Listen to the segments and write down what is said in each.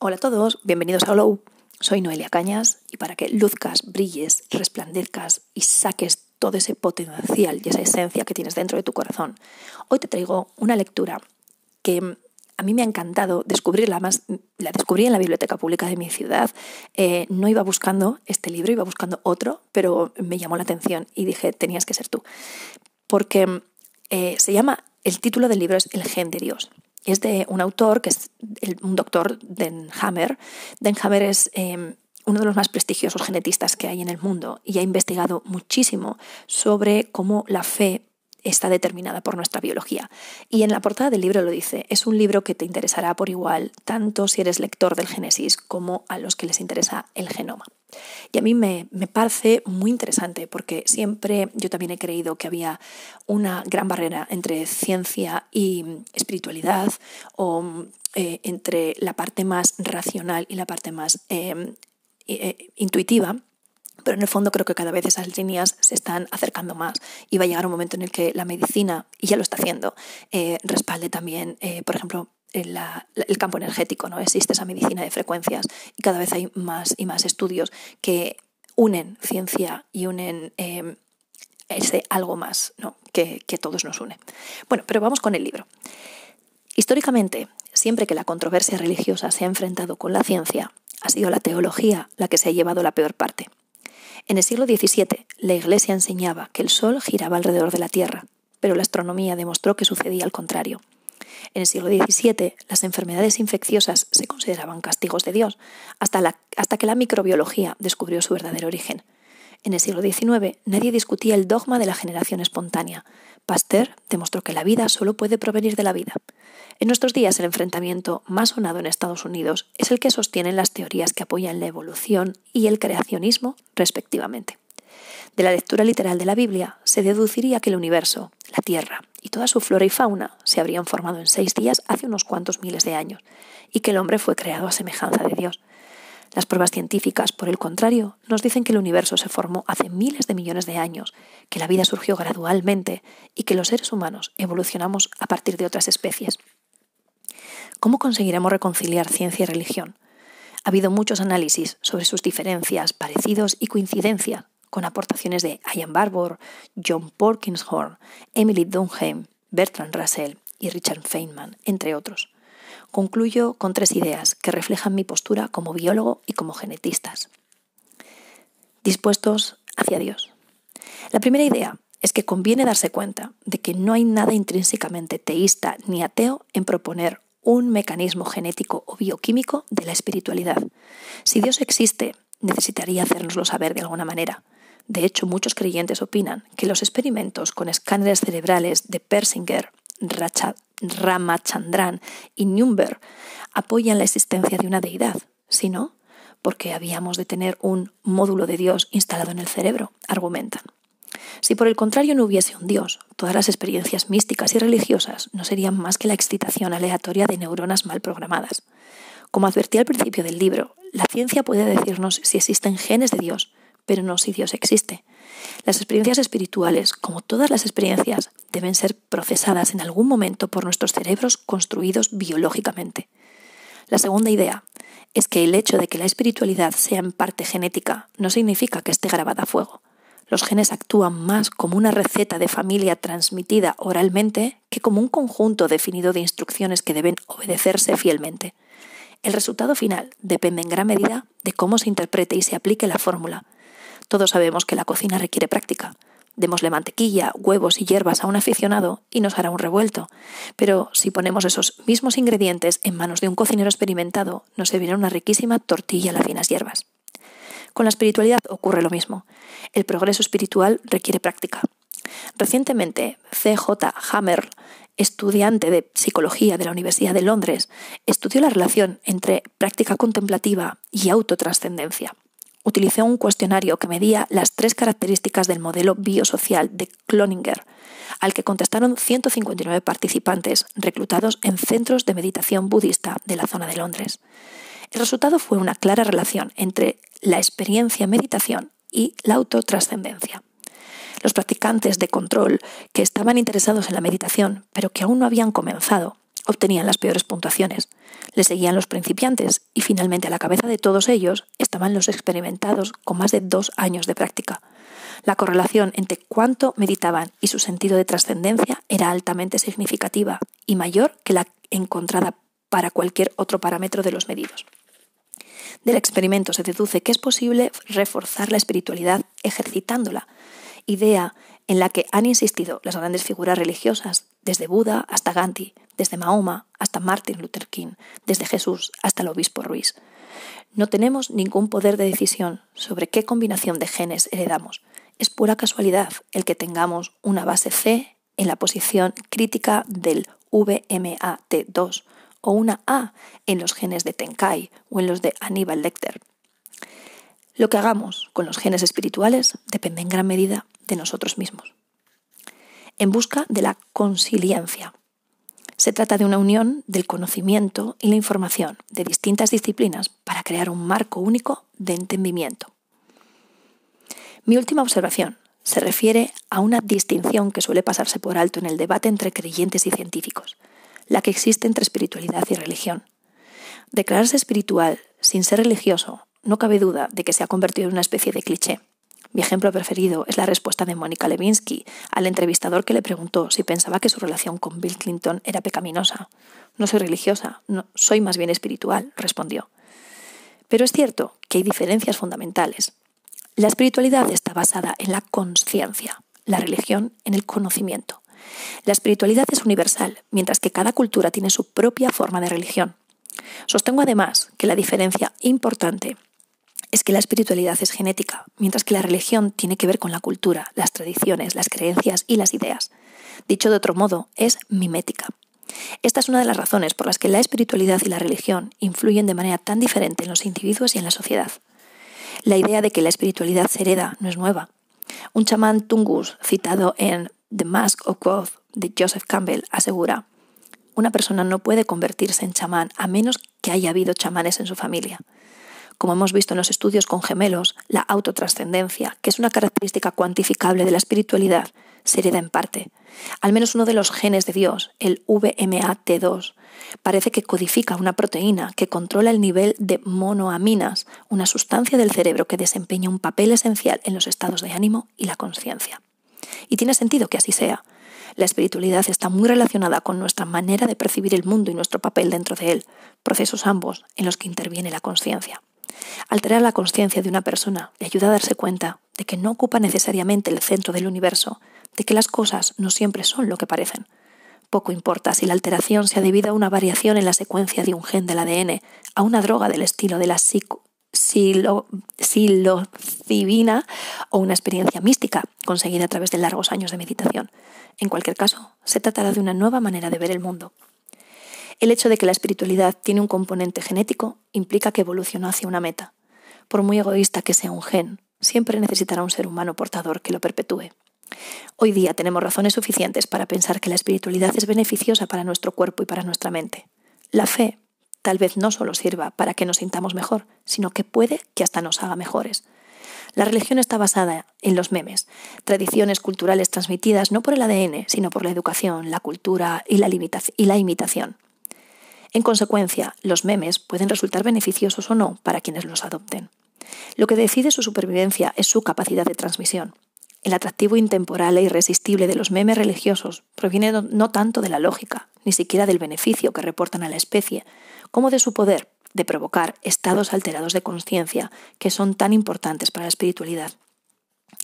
Hola a todos, bienvenidos a Glow. Soy Noelia Cañas y para que luzcas, brilles, resplandezcas y saques todo ese potencial y esa esencia que tienes dentro de tu corazón, hoy te traigo una lectura que a mí me ha encantado descubrirla. Más la descubrí en la biblioteca pública de mi ciudad. No iba buscando este libro, iba buscando otro, pero me llamó la atención y dije, tenías que ser tú. Porque el título del libro es El gen de Dios. Es de un autor que es un doctor Dan Hammer. Dan Hammer es uno de los más prestigiosos genetistas que hay en el mundo y ha investigado muchísimo sobre cómo la fe está determinada por nuestra biología. Y en la portada del libro lo dice, es un libro que te interesará por igual, tanto si eres lector del Génesis como a los que les interesa el genoma. Y a mí me parece muy interesante porque siempre yo también he creído que había una gran barrera entre ciencia y espiritualidad o entre la parte más racional y la parte más intuitiva. Pero en el fondo creo que cada vez esas líneas se están acercando más y va a llegar un momento en el que la medicina, y ya lo está haciendo, respalde también, por ejemplo, el campo energético, ¿no? Existe esa medicina de frecuencias y cada vez hay más y más estudios que unen ciencia y unen ese algo más, ¿no? que todos nos une. Bueno, pero vamos con el libro. Históricamente, siempre que la controversia religiosa se ha enfrentado con la ciencia, ha sido la teología la que se ha llevado la peor parte. En el siglo XVII, la Iglesia enseñaba que el Sol giraba alrededor de la Tierra, pero la astronomía demostró que sucedía al contrario. En el siglo XVII, las enfermedades infecciosas se consideraban castigos de Dios, hasta que la microbiología descubrió su verdadero origen. En el siglo XIX, nadie discutía el dogma de la generación espontánea. Pasteur demostró que la vida solo puede provenir de la vida. En nuestros días, el enfrentamiento más sonado en Estados Unidos es el que sostienen las teorías que apoyan la evolución y el creacionismo, respectivamente. De la lectura literal de la Biblia, se deduciría que el universo, la Tierra y toda su flora y fauna se habrían formado en 6 días hace unos cuantos miles de años, y que el hombre fue creado a semejanza de Dios. Las pruebas científicas, por el contrario, nos dicen que el universo se formó hace miles de millones de años, que la vida surgió gradualmente y que los seres humanos evolucionamos a partir de otras especies. ¿Cómo conseguiremos reconciliar ciencia y religión? Ha habido muchos análisis sobre sus diferencias, parecidos y coincidencias, con aportaciones de Ian Barbour, John Polkinghorne, Emily Durkheim, Bertrand Russell y Richard Feynman, entre otros. Concluyo con 3 ideas que reflejan mi postura como biólogo y como genetistas. Dispuestos hacia Dios. La primera idea es que conviene darse cuenta de que no hay nada intrínsecamente teísta ni ateo en proponer un mecanismo genético o bioquímico de la espiritualidad. Si Dios existe, necesitaría hacérnoslo saber de alguna manera. De hecho, muchos creyentes opinan que los experimentos con escáneres cerebrales de Persinger, Ramachandran y Nürnberg apoyan la existencia de una deidad. Si no, ¿por qué habíamos de tener un módulo de Dios instalado en el cerebro?, argumentan. Si por el contrario no hubiese un Dios, todas las experiencias místicas y religiosas no serían más que la excitación aleatoria de neuronas mal programadas. Como advertí al principio del libro, la ciencia puede decirnos si existen genes de Dios, pero no si Dios existe. Las experiencias espirituales, como todas las experiencias, deben ser procesadas en algún momento por nuestros cerebros construidos biológicamente. La segunda idea es que el hecho de que la espiritualidad sea en parte genética no significa que esté grabada a fuego. Los genes actúan más como una receta de familia transmitida oralmente que como un conjunto definido de instrucciones que deben obedecerse fielmente. El resultado final depende en gran medida de cómo se interprete y se aplique la fórmula. Todos sabemos que la cocina requiere práctica. Démosle mantequilla, huevos y hierbas a un aficionado y nos hará un revuelto. Pero si ponemos esos mismos ingredientes en manos de un cocinero experimentado, nos servirá una riquísima tortilla a las finas hierbas. Con la espiritualidad ocurre lo mismo. El progreso espiritual requiere práctica. Recientemente, C.J. Hammer, estudiante de psicología de la Universidad de Londres, estudió la relación entre práctica contemplativa y autotrascendencia. Utilizó un cuestionario que medía las 3 características del modelo biosocial de Cloninger, al que contestaron 159 participantes reclutados en centros de meditación budista de la zona de Londres. El resultado fue una clara relación entre la experiencia meditación y la autotrascendencia. Los practicantes de control que estaban interesados en la meditación, pero que aún no habían comenzado, obtenían las peores puntuaciones. Le seguían los principiantes y finalmente a la cabeza de todos ellos estaban los experimentados con más de 2 años de práctica. La correlación entre cuánto meditaban y su sentido de trascendencia era altamente significativa y mayor que la encontrada para cualquier otro parámetro de los medidos. Del experimento se deduce que es posible reforzar la espiritualidad ejercitándola, idea en la que han insistido las grandes figuras religiosas, desde Buda hasta Gandhi, desde Mahoma hasta Martin Luther King, desde Jesús hasta el obispo Ruiz. No tenemos ningún poder de decisión sobre qué combinación de genes heredamos. Es pura casualidad el que tengamos una base C en la posición crítica del VMAT2 o una A en los genes de Tenkai o en los de Aníbal Lecter. Lo que hagamos con los genes espirituales depende en gran medida de nosotros mismos. En busca de la consiliencia. Se trata de una unión del conocimiento y la información de distintas disciplinas para crear un marco único de entendimiento. Mi última observación se refiere a una distinción que suele pasarse por alto en el debate entre creyentes y científicos, la que existe entre espiritualidad y religión. Declararse espiritual sin ser religioso no cabe duda de que se ha convertido en una especie de cliché. Mi ejemplo preferido es la respuesta de Mónica Lewinsky al entrevistador que le preguntó si pensaba que su relación con Bill Clinton era pecaminosa. No soy religiosa, no, soy más bien espiritual, respondió. Pero es cierto que hay diferencias fundamentales. La espiritualidad está basada en la conciencia, la religión en el conocimiento. La espiritualidad es universal, mientras que cada cultura tiene su propia forma de religión. Sostengo además que la diferencia importante es que la espiritualidad es genética, mientras que la religión tiene que ver con la cultura, las tradiciones, las creencias y las ideas. Dicho de otro modo, es mimética. Esta es una de las razones por las que la espiritualidad y la religión influyen de manera tan diferente en los individuos y en la sociedad. La idea de que la espiritualidad se hereda no es nueva. Un chamán Tungus, citado en The Mask of God de Joseph Campbell, asegura: una persona no puede convertirse en chamán a menos que haya habido chamanes en su familia. Como hemos visto en los estudios con gemelos, la autotrascendencia, que es una característica cuantificable de la espiritualidad, se hereda en parte. Al menos uno de los genes de Dios, el VMAT2, parece que codifica una proteína que controla el nivel de monoaminas, una sustancia del cerebro que desempeña un papel esencial en los estados de ánimo y la consciencia. Y tiene sentido que así sea. La espiritualidad está muy relacionada con nuestra manera de percibir el mundo y nuestro papel dentro de él, procesos ambos en los que interviene la consciencia. Alterar la consciencia de una persona le ayuda a darse cuenta de que no ocupa necesariamente el centro del universo, de que las cosas no siempre son lo que parecen. Poco importa si la alteración sea debida a una variación en la secuencia de un gen del ADN, a una droga del estilo de la psilocibina o una experiencia mística conseguida a través de largos años de meditación. En cualquier caso, se tratará de una nueva manera de ver el mundo. El hecho de que la espiritualidad tiene un componente genético implica que evolucionó hacia una meta. Por muy egoísta que sea un gen, siempre necesitará un ser humano portador que lo perpetúe. Hoy día tenemos razones suficientes para pensar que la espiritualidad es beneficiosa para nuestro cuerpo y para nuestra mente. La fe tal vez no solo sirva para que nos sintamos mejor, sino que puede que hasta nos haga mejores. La religión está basada en los memes, tradiciones culturales transmitidas no por el ADN, sino por la educación, la cultura y la imitación. En consecuencia, los memes pueden resultar beneficiosos o no para quienes los adopten. Lo que decide su supervivencia es su capacidad de transmisión. El atractivo intemporal e irresistible de los memes religiosos proviene no tanto de la lógica, ni siquiera del beneficio que reportan a la especie, como de su poder de provocar estados alterados de conciencia que son tan importantes para la espiritualidad.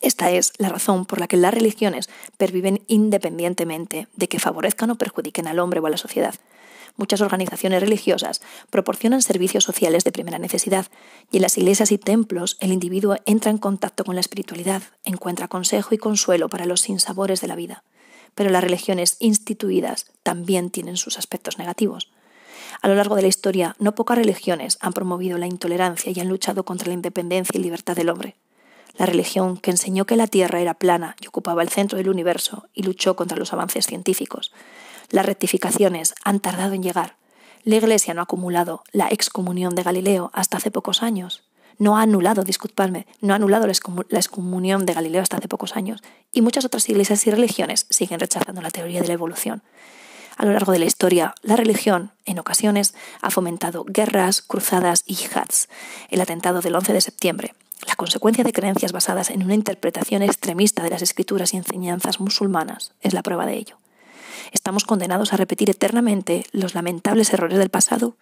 Esta es la razón por la que las religiones perviven independientemente de que favorezcan o perjudiquen al hombre o a la sociedad. Muchas organizaciones religiosas proporcionan servicios sociales de primera necesidad y en las iglesias y templos el individuo entra en contacto con la espiritualidad, encuentra consejo y consuelo para los sinsabores de la vida. Pero las religiones instituidas también tienen sus aspectos negativos. A lo largo de la historia, no pocas religiones han promovido la intolerancia y han luchado contra la independencia y libertad del hombre. La religión que enseñó que la Tierra era plana y ocupaba el centro del universo y luchó contra los avances científicos. Las rectificaciones han tardado en llegar. La Iglesia no ha acumulado la excomunión de Galileo hasta hace pocos años. No ha anulado la excomunión de Galileo hasta hace pocos años. Y muchas otras iglesias y religiones siguen rechazando la teoría de la evolución. A lo largo de la historia, la religión, en ocasiones, ha fomentado guerras, cruzadas y yihads. El atentado del 11 de septiembre, la consecuencia de creencias basadas en una interpretación extremista de las escrituras y enseñanzas musulmanas, es la prueba de ello. ¿Estamos condenados a repetir eternamente los lamentables errores del pasado?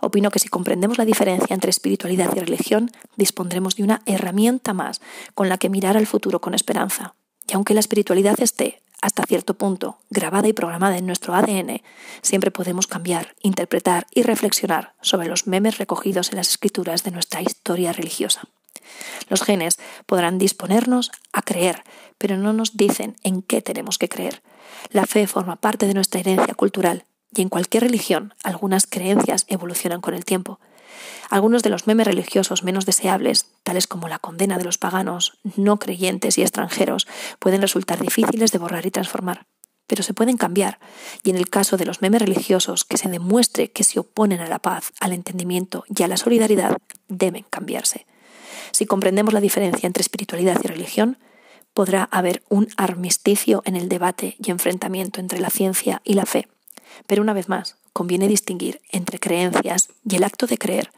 Opino que si comprendemos la diferencia entre espiritualidad y religión, dispondremos de una herramienta más con la que mirar al futuro con esperanza. Y aunque la espiritualidad esté, hasta cierto punto, grabada y programada en nuestro ADN, siempre podemos cambiar, interpretar y reflexionar sobre los memes recogidos en las escrituras de nuestra historia religiosa. Los genes podrán disponernos a creer, pero no nos dicen en qué tenemos que creer. La fe forma parte de nuestra herencia cultural y en cualquier religión algunas creencias evolucionan con el tiempo. Algunos de los memes religiosos menos deseables, tales como la condena de los paganos, no creyentes y extranjeros, pueden resultar difíciles de borrar y transformar. Pero se pueden cambiar, y en el caso de los memes religiosos que se demuestre que se oponen a la paz, al entendimiento y a la solidaridad, deben cambiarse. Si comprendemos la diferencia entre espiritualidad y religión, podrá haber un armisticio en el debate y enfrentamiento entre la ciencia y la fe. Pero una vez más, conviene distinguir entre creencias y el acto de creer,